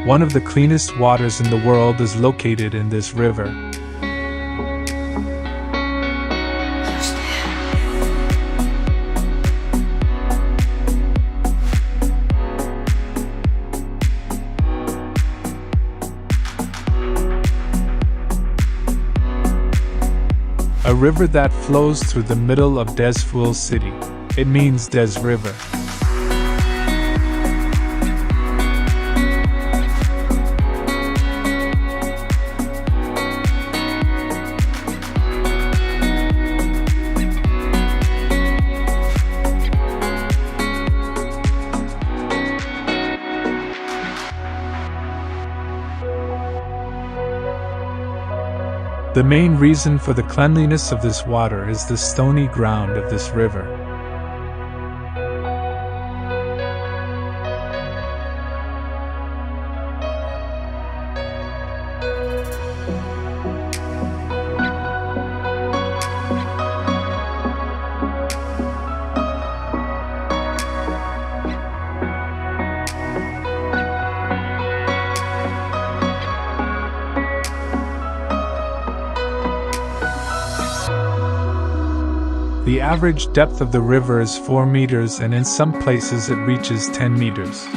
One of the cleanest waters in the world is located in this river. A river that flows through the middle of DEZFUL city. It means Dez River. The main reason for the cleanliness of this water is the stony ground of this river. The average depth of the river is 4 meters, and in some places it reaches 10 meters.